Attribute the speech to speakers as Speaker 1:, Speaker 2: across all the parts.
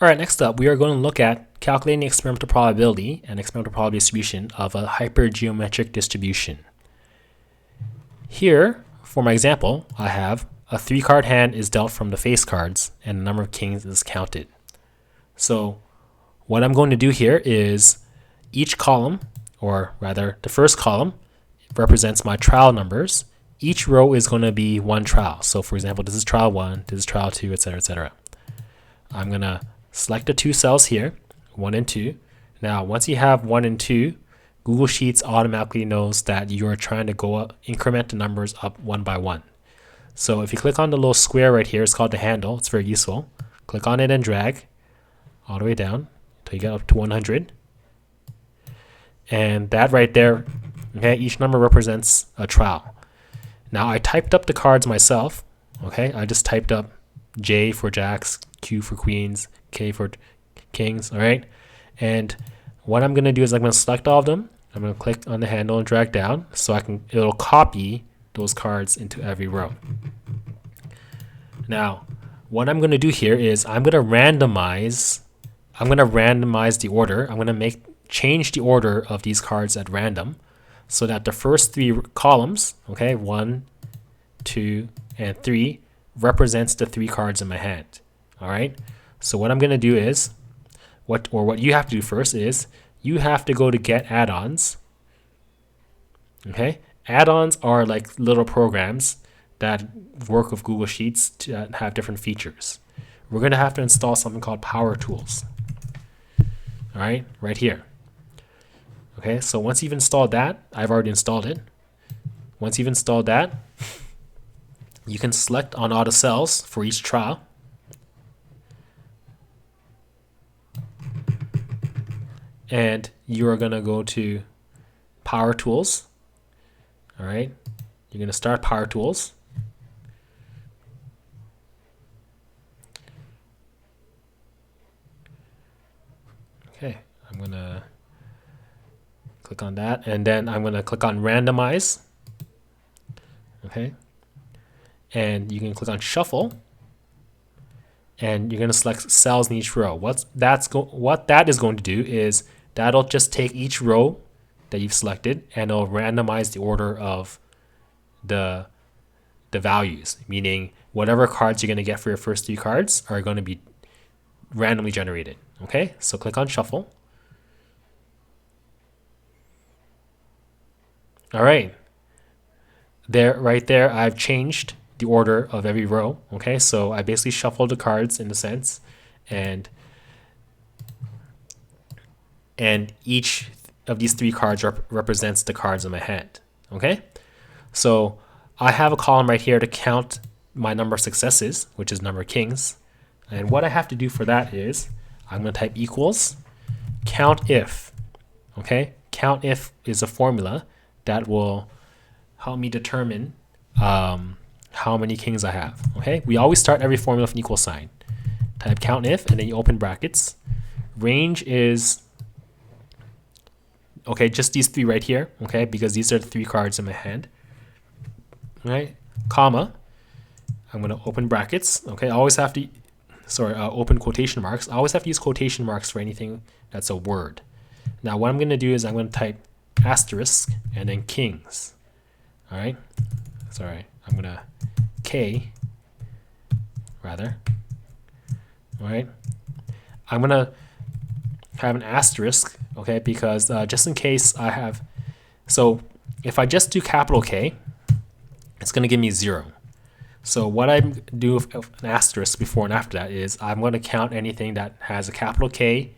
Speaker 1: All right, next up, we are going to look at calculating the experimental probability and experimental probability distribution of a hypergeometric distribution. Here, for my example, I have a 3-card hand is dealt from the face cards and the number of kings is counted. So what I'm going to do here is each column, or rather the first column, represents my trial numbers. Each row is going to be one trial. So for example, this is trial 1, this is trial 2, etc., etc. I'm going to select the 2 cells here, 1 and 2. Now, once you have 1 and 2, Google Sheets automatically knows that you are trying to go up, increment the numbers up one by one. So if you click on the little square right here, it's called the handle. It's very useful. Click on it and drag all the way down until you get up to 100. And that right there, okay, each number represents a trial. Now I typed up the cards myself. Okay, I just typed up J for jacks, Q for queens, K for kings. All right, and what I'm going to do is I'm going to select all of them. I'm going to click on the handle and drag down so it'll copy those cards into every row. Now, what I'm going to do here is I'm going to randomize the order. I'm going to change the order of these cards at random so that the first 3 columns, okay, 1, 2, and 3, represents the 3 cards in my hand. All right. So what I'm going to do is, what you have to do first is you have to go to get add-ons. Okay, add-ons are like little programs that work with Google Sheets to have different features. We're going to have to install something called Power Tools. All right here. Okay, so once you've installed that, I've already installed it. Once you've installed that, you can select on all the cells for each trial. And you are going to go to Power Tools. All right, you're going to start Power Tools. Okay, I'm going to click on that, and then I'm going to click on Randomize. Okay, and you can click on Shuffle, and you're going to select cells in each row. What that is going to do is that'll just take each row that you've selected and it'll randomize the order of the values, meaning whatever cards you're going to get for your first 3 cards are going to be randomly generated. Okay, so click on Shuffle. All right, right there, I've changed the order of every row. Okay, so I basically shuffled the cards in a sense, and each of these 3 cards represents the cards in my hand. Okay, so I have a column right here to count my number of successes, which is number of kings. And what I have to do for that is I'm going to type equals count if. Okay, count if is a formula that will help me determine how many kings I have. Okay, we always start every formula with an equal sign. Type count if, and then you open brackets. Range is, okay, just these 3 right here, okay, because these are the 3 cards in my hand. All right, comma. I'm going to open brackets. Okay, I always have to, open quotation marks. I always have to use quotation marks for anything that's a word. Now, what I'm going to do is I'm going to type asterisk and then kings. All right, I'm going to K, rather. All right, I'm going to have an asterisk, okay, because just in case I have, so if I just do capital K, it's going to give me 0. So what I do with an asterisk before and after that is I'm going to count anything that has a capital K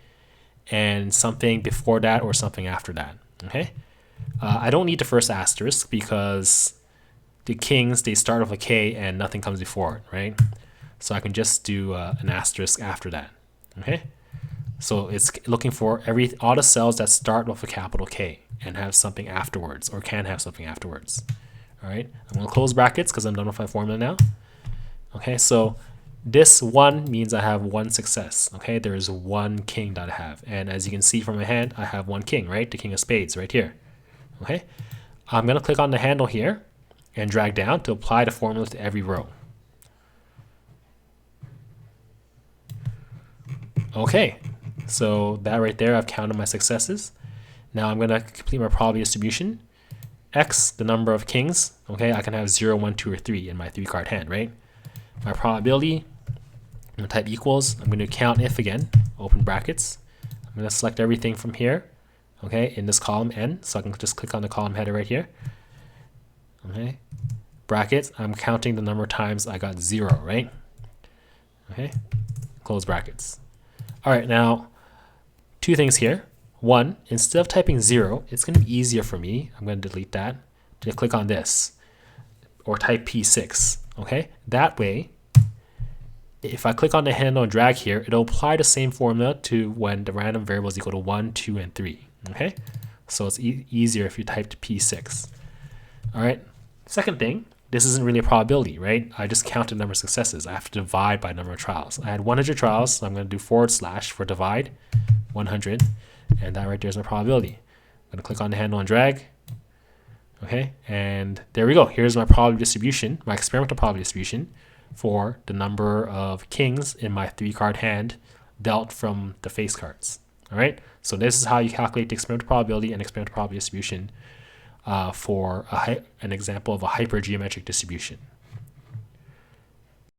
Speaker 1: and something before that or something after that. Okay, I don't need the first asterisk because the kings, they start with a K and nothing comes before it, right? So I can just do an asterisk after that. Okay, so it's looking for all the cells that start with a capital K and have something afterwards or can have something afterwards. All right, I'm going to close brackets because I'm done with my formula now. Okay, so this 1 means I have 1 success. Okay, there is 1 king that I have. And as you can see from my hand, I have 1 king, right? The king of spades right here. Okay, I'm going to click on the handle here and drag down to apply the formula to every row. Okay, so that right there, I've counted my successes. Now I'm going to complete my probability distribution. X, the number of kings. Okay, I can have 0, 1, 2, or 3 in my 3-card hand, right? My probability, I'm going to type equals. I'm going to count if again, open brackets. I'm going to select everything from here, okay, in this column N. So I can just click on the column header right here. Okay, brackets, I'm counting the number of times I got 0, right? Okay, close brackets. All right, now, two things here. One, instead of typing 0, it's going to be easier for me. I'm going to delete that to click on this or type P6. Okay, that way, if I click on the handle and drag here, it'll apply the same formula to when the random variable is equal to 1, 2, and 3. Okay, so it's easier if you typed P6. All right, second thing, this isn't really a probability, right? I just counted the number of successes. I have to divide by number of trials. I had 100 trials, so I'm going to do / for divide 100. And that right there is my probability. I'm going to click on the handle and drag. Okay, and there we go. Here's my probability distribution, my experimental probability distribution for the number of kings in my 3-card hand dealt from the face cards. All right, so this is how you calculate the experimental probability and experimental probability distribution for an example of a hypergeometric distribution.